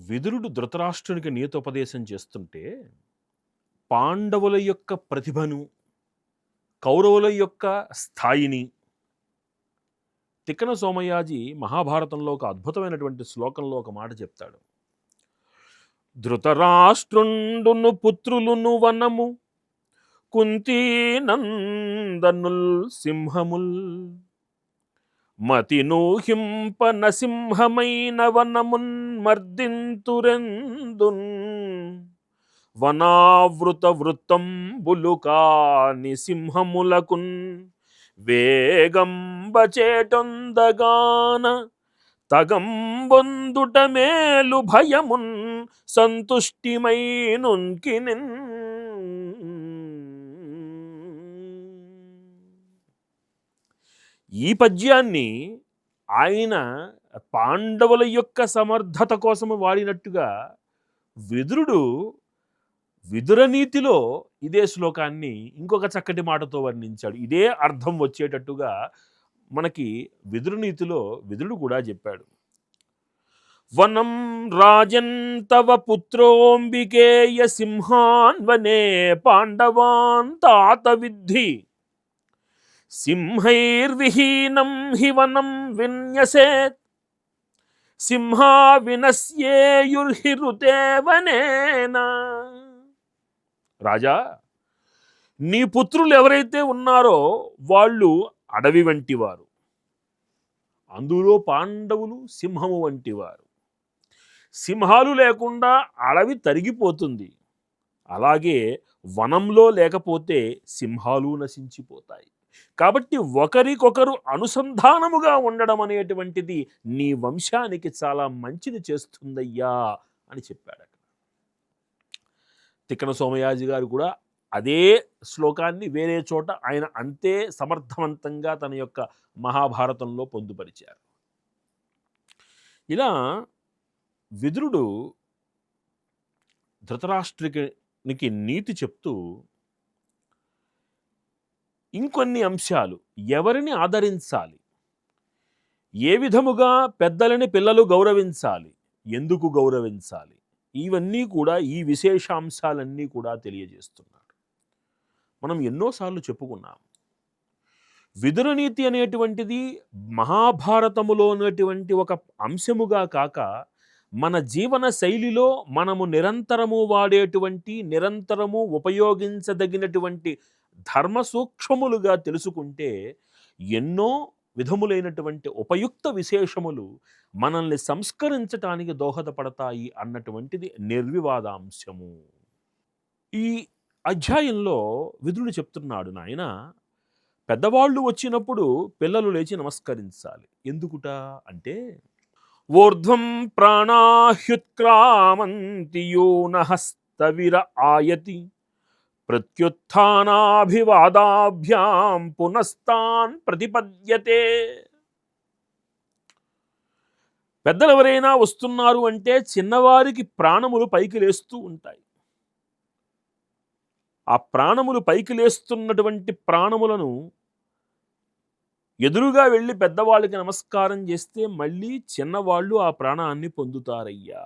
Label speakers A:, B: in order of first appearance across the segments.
A: విదురుడు ధృతరాష్ట్రునికి నీతోపదేశం చేస్తుంటే, పాండవుల యొక్క ప్రతిభను, కౌరవుల యొక్క స్థాయిని తిక్కన సోమయాజి మహాభారతంలో ఒక అద్భుతమైనటువంటి శ్లోకంలో ఒక మాట చెప్తాడు. ధృతరాష్ట్రుండును పుత్రులును వనము కుంతీనందనుల్ సింహముల్ మతినూహింప నసింహమైన వనమున్ మర్దింతురెందున్ వనావృత వృత్తంబులు కాని సింహములకున్ వేగంబచేటొందగాన తగంబొందుట మేలు భయమున్ సంతుష్టిమైనున్కినిన్. ఈ పద్యాన్ని ఆయన పాండవుల యొక్క సమర్థత కోసము వాడినట్టుగా విదురుడు విదురనీతిలో ఇదే శ్లోకాన్ని ఇంకొక చక్కటి మాటతో వర్ణించాడు. ఇదే అర్థం వచ్చేటట్టుగా మనకి విదురనీతిలో విదురుడు కూడా చెప్పాడు. వనం రాజన్ తవ పుత్రోంబికేయ సింహాన్ వనే పాండవాన్ తాత విద్ధి సింహైర్విహీనం హి వనం విన్యసేత్ సింహా వినశ్యేయుర్హిరుతేవనేనా. రాజా, నీ పుత్రులు ఎవరైతే ఉన్నారో వాళ్ళు అడవి వంటివారు, అందులో పాండవులు సింహము వంటివారు. సింహాలు లేకుండా అడవి తరిగిపోతుంది, అలాగే వనంలో లేకపోతే సింహాలు నశించిపోతాయి. కాబట్టి ఒకరికొకరు అనుసంధానముగా ఉండడం అనేటువంటిది నీ వంశానికి చాలా మంచిది చేస్తుందయ్యా అని చెప్పాడు. తిక్కన సోమయాజి గారు కూడా అదే శ్లోకాన్ని వేరే చోట ఆయన అంతే సమర్థవంతంగా తన యొక్క మహాభారతంలో పొందుపరిచారు. ఇలా విదురుడు ధృతరాష్ట్రునికి నీతి చెప్తూ ఇంకొన్ని అంశాలు, ఎవరిని ఆదరించాలి, ఏ విధముగా పెద్దలని పిల్లలు గౌరవించాలి, ఎందుకు గౌరవించాలి, ఇవన్నీ కూడా ఈ విశేషాంశాలన్నీ కూడా తెలియజేస్తున్నాడు. మనం ఎన్నోసార్లు చెప్పుకున్నాం, విదురనీతి అనేటువంటిది మహాభారతములో ఉన్నటువంటి ఒక అంశముగా కాక మన జీవన శైలిలో మనము నిరంతరము వాడేటువంటి, నిరంతరము ఉపయోగించదగినటువంటి ధర్మ సూక్ష్మములుగా తెలుసుకుంటే ఎన్నో విధములైనటువంటి ఉపయుక్త విశేషములు మనల్ని సంస్కరించటానికి దోహదపడతాయి అన్నటువంటిది నిర్వివాదాంశము. ఈ అధ్యాయంలో విదురుడు చెప్తున్నాడు, నాయన, పెద్దవాళ్ళు వచ్చినప్పుడు పిల్లలు లేచి నమస్కరించాలి. ఎందుకుట అంటే, ఊర్ధ్వం ప్రాణాహ్యుత్క్రామంతి యోనహస్తవిర ఆయతి ప్రత్యుత్థానాభివాదాభ్యాం పునస్తాన్ ప్రతిపద్యతే. పెద్దలు ఎవరైనా వస్తున్నారు అంటే చిన్నవారికి ప్రాణములు పైకి లేస్తూ ఉంటాయి. ఆ ప్రాణములు పైకి లేస్తున్నటువంటి ప్రాణములను ఎదురుగా వెళ్ళి పెద్దవాళ్ళకి నమస్కారం చేస్తే మళ్ళీ చిన్నవాళ్ళు ఆ ప్రాణాన్ని పొందుతారయ్యా.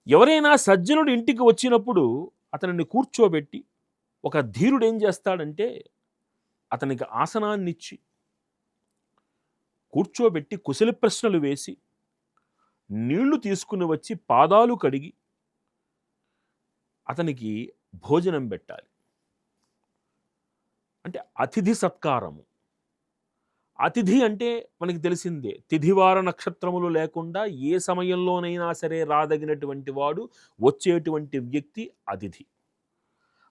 A: ఎవరైనా సజ్జనుడు ఇంటికి వచ్చినప్పుడు అతనిని కూర్చోబెట్టి, ఒక ధీరుడు ఏం చేస్తాడంటే అతనికి ఆసనాన్నిచ్చి కూర్చోబెట్టి కుశల ప్రశ్నలు వేసి నీళ్లు తీసుకుని వచ్చి పాదాలు కడిగి అతనికి భోజనం పెట్టాలి. అంటే అతిథి సత్కారము. అతిథి అంటే మనకి తెలిసిందే, తిథివార నక్షత్రములు లేకుండా ఏ సమయంలోనైనా సరే రాదగినటువంటి వాడు, వచ్చేటువంటి వ్యక్తి అతిథి.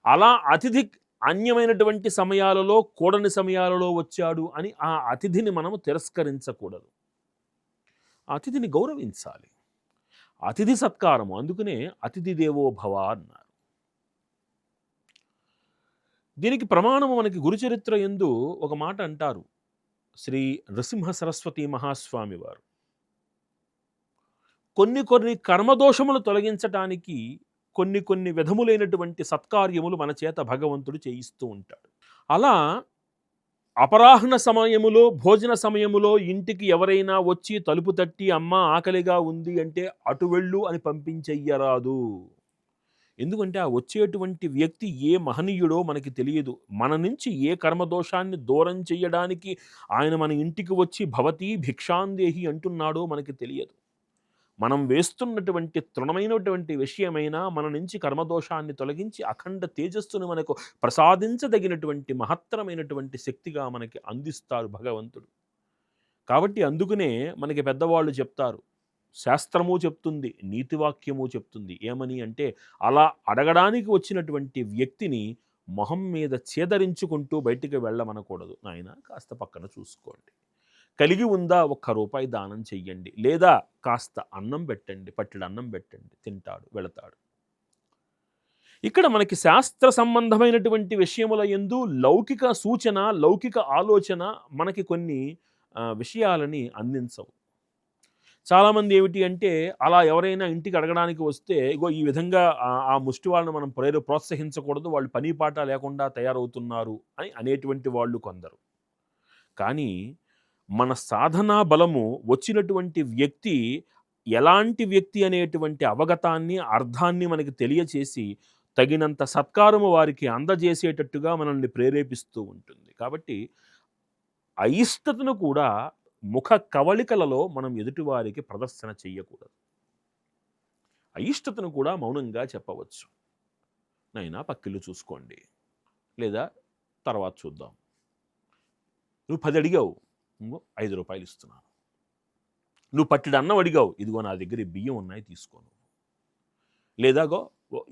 A: అలా అతిథి అన్యమైనటువంటి సమయాలలో, కూడని సమయాలలో వచ్చాడు అని ఆ అతిథిని మనము తిరస్కరించకూడదు. అతిథిని గౌరవించాలి. అతిథి సత్కారము. అందుకనే అతిథి దేవో భవ అన్నారు. దీనికి ప్రమాణము మనకి గురుచరిత్ర యందు ఒక మాట అంటారు శ్రీ నృసింహ సరస్వతి మహాస్వామి వారు. కొన్ని కర్మదోషములు తొలగించటానికి కొన్ని విధములైనటువంటి సత్కార్యములు మన చేత భగవంతుడు చేయిస్తూ ఉంటాడు. అలా అపరాహ్న సమయములో, భోజన సమయములో ఇంటికి ఎవరైనా వచ్చి తలుపు తట్టి అమ్మ ఆకలిగా ఉంది అంటే అటు వెళ్ళు అని పంపించెయ్యరాదు. ఎందుకంటే ఆ వచ్చేటువంటి వ్యక్తి ఏ మహనీయుడో మనకి తెలియదు. మన నుంచి ఏ కర్మదోషాన్ని దూరం చెయ్యడానికి ఆయన మన ఇంటికి వచ్చి భవతి భిక్షాందేహి అంటున్నాడో మనకి తెలియదు. మనం వేస్తున్నటువంటి తృణమైనటువంటి విషయమైనా మన నుంచి కర్మదోషాన్ని తొలగించి అఖండ తేజస్సును మనకు ప్రసాదించదగినటువంటి మహత్తరమైనటువంటి శక్తిగా మనకి అందిస్తారు భగవంతుడు. కాబట్టి అందుకనే మనకి పెద్దవాళ్ళు చెప్తారు, శాస్త్రము చెప్తుంది, నీతివాక్యము చెప్తుంది. ఏమని అంటే, అలా అడగడానికి వచ్చినటువంటి వ్యక్తిని మొహం మీద చేదరించుకుంటూ బయటికి వెళ్ళమనకూడదు. నాయన కాస్త పక్కన చూసుకోండి, కలిగి ఉందా ₹1 దానం చెయ్యండి, లేదా కాస్త అన్నం పెట్టండి, పట్టెడు అన్నం పెట్టండి, తింటాడు, వెళతాడు. ఇక్కడ మనకి శాస్త్ర సంబంధమైనటువంటి విషయముల యందు లౌకిక సూచన, లౌకిక ఆలోచన మనకి కొన్ని విషయాలని అందించవు. చాలామంది ఏమిటి అంటే, అలా ఎవరైనా ఇంటికి అడగడానికి వస్తే ఇగో ఈ విధంగా ఆ ముష్టి వాళ్ళని మనం ప్రోత్సహించకూడదు, వాళ్ళు పని పాట లేకుండా తయారవుతున్నారు అని అనేటువంటి వాళ్ళు కొందరు. కానీ మన సాధనా బలము వచ్చినటువంటి వ్యక్తి ఎలాంటి వ్యక్తి అనేటువంటి అవగతాన్ని, అర్థాన్ని మనకి తెలియచేసి తగినంత సత్కారము వారికి అందజేసేటట్టుగా మనల్ని ప్రేరేపిస్తూ ఉంటుంది. కాబట్టి అయిష్టతను కూడా ముఖ కవళికలలో మనం ఎదుటివారికి ప్రదర్శన చెయ్యకూడదు. అయిష్టతను కూడా మౌనంగా చెప్పవచ్చు. నైనా పక్కిల్లు చూసుకోండి, లేదా తర్వాత చూద్దాం. నువ్వు 10 అడిగావు, ఇంకో ₹5 ఇస్తున్నాను. నువ్వు పట్టెడు అన్నం అడిగావు, ఇదిగో నా దగ్గర బియ్యం ఉన్నాయి తీసుకోను. లేదా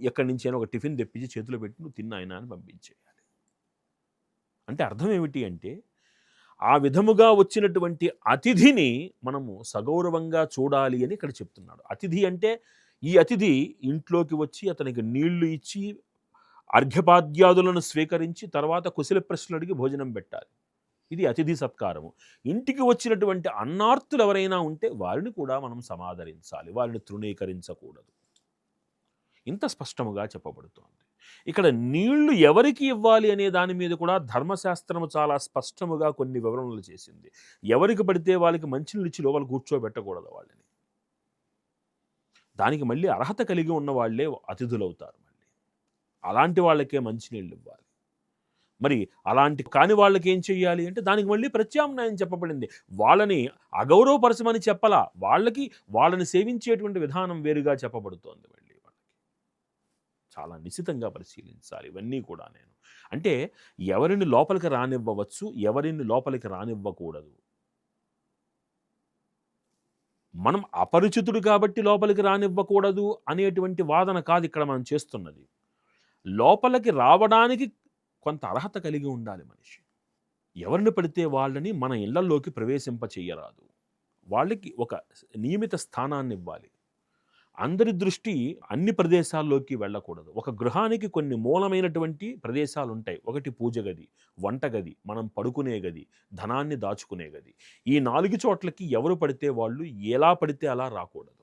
A: ఎక్కడి నుంచైనా ఒక టిఫిన్ తెప్పించి చేతిలో పెట్టి నువ్వు తిన్నాయినా అని పంపించేయాలి. అంటే అర్థం ఏమిటి అంటే, ఆ విధముగా వచ్చినటువంటి అతిథిని మనము సగౌరవంగా చూడాలి అని ఇక్కడ చెప్తున్నాడు. అతిథి అంటే ఈ అతిథి ఇంట్లోకి వచ్చి అతనికి నీళ్లు ఇచ్చి అర్ఘ్యపాద్యాదులను స్వీకరించి తర్వాత కుశల ప్రశ్నలు అడిగి భోజనం పెట్టాలి. ఇది అతిథి సత్కారము. ఇంటికి వచ్చినటువంటి అన్నార్తులు ఎవరైనా ఉంటే వారిని కూడా మనం సమాదరించాలి, వారిని తృణీకరించకూడదు. ఇంత స్పష్టముగా చెప్పబడుతోంది. ఇక్కడ నీళ్లు ఎవరికి ఇవ్వాలి అనే దాని మీద కూడా ధర్మశాస్త్రము చాలా స్పష్టముగా కొన్ని వివరణలు చేసింది. ఎవరికి పడితే వాళ్ళకి మంచినీళ్ళు ఇచ్చి లోపల కూర్చోబెట్టకూడదు వాళ్ళని. దానికి మళ్ళీ అర్హత కలిగి ఉన్న వాళ్ళే అతిథులవుతారు. మళ్ళీ అలాంటి వాళ్ళకే మంచినీళ్ళు ఇవ్వాలి. మరి అలాంటి కాని వాళ్ళకి ఏం చెయ్యాలి అంటే దానికి మళ్ళీ ప్రత్యామ్నాయం చెప్పబడింది. వాళ్ళని అగౌరవపరచమని చెప్పలా, వాళ్ళని సేవించేటువంటి విధానం వేరుగా చెప్పబడుతోంది. మళ్ళీ చాలా నిశితంగా పరిశీలించాలి ఇవన్నీ కూడా. నేను అంటే ఎవరిని లోపలికి రానివ్వవచ్చు, ఎవరిని లోపలికి రానివ్వకూడదు. మనం అపరిచితుడు కాబట్టి లోపలికి రానివ్వకూడదు అనేటువంటి వాదన కాదు ఇక్కడ మనం చేస్తున్నది. లోపలికి రావడానికి కొంత అర్హత కలిగి ఉండాలి మనిషి. ఎవరిని పడితే వాళ్ళని మన ఇళ్లలోకి ప్రవేశింప చెయ్యరాదు. వాళ్ళకి ఒక నియమిత స్థానాన్ని ఇవ్వాలి. అందరి దృష్టి అన్ని ప్రదేశాల్లోకి వెళ్ళకూడదు. ఒక గృహానికి కొన్ని మూలమైనటువంటి ప్రదేశాలు ఉంటాయి. ఒకటి పూజ గది, వంటగది, మనం పడుకునే గది, ధనాన్ని దాచుకునే గది. ఈ 4 చోట్లకి ఎవరు పడితే వాళ్ళు ఎలా పడితే అలా రాకూడదు.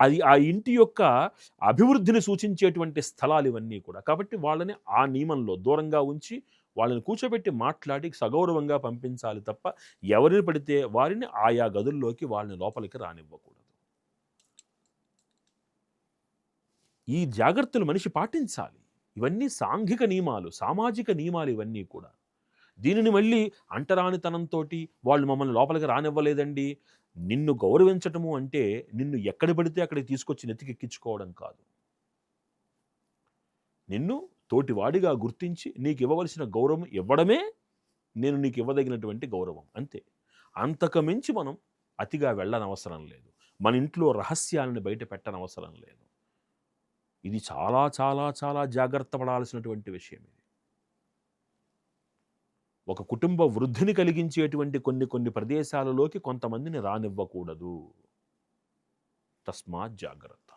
A: అది ఆ ఇంటి యొక్క అభివృద్ధిని సూచించేటువంటి స్థలాలు ఇవన్నీ కూడా. కాబట్టి వాళ్ళని ఆ నియమంలో దూరంగా ఉంచి వాళ్ళని కూర్చోబెట్టి మాట్లాడి సగౌరవంగా పంపించాలి తప్ప ఎవరిని పడితే వారిని ఆయా గదుల్లోకి వాళ్ళని లోపలికి రానివ్వకూడదు. ఈ జాగ్రత్తలు మనిషి పాటించాలి. ఇవన్నీ సాంఘిక నియమాలు, సామాజిక నియమాలు ఇవన్నీ కూడా. దీనిని మళ్ళీ అంటరానితనంతో వాళ్ళు మమ్మల్ని లోపలికి రానివ్వలేదండి. నిన్ను గౌరవించటము అంటే నిన్ను ఎక్కడ పడితే అక్కడికి తీసుకొచ్చి నెత్తికెక్కించుకోవడం కాదు. నిన్ను తోటివాడిగా గుర్తించి నీకు ఇవ్వవలసిన గౌరవం ఇవ్వడమే నేను నీకు ఇవ్వదగినటువంటి గౌరవం, అంతే. అంతకు మించి మనం అతిగా వెళ్ళనవసరం లేదు. మన ఇంట్లో రహస్యాలను బయట పెట్టనవసరం లేదు. ఇది చాలా చాలా చాలా జాగ్రత్త పడాల్సినటువంటి విషయం. ఇది ఒక కుటుంబ వృద్ధిని కలిగించేటువంటి కొన్ని ప్రదేశాలలోకి కొంతమందిని రానివ్వకూడదు. తస్మాత్ జాగ్రత్త.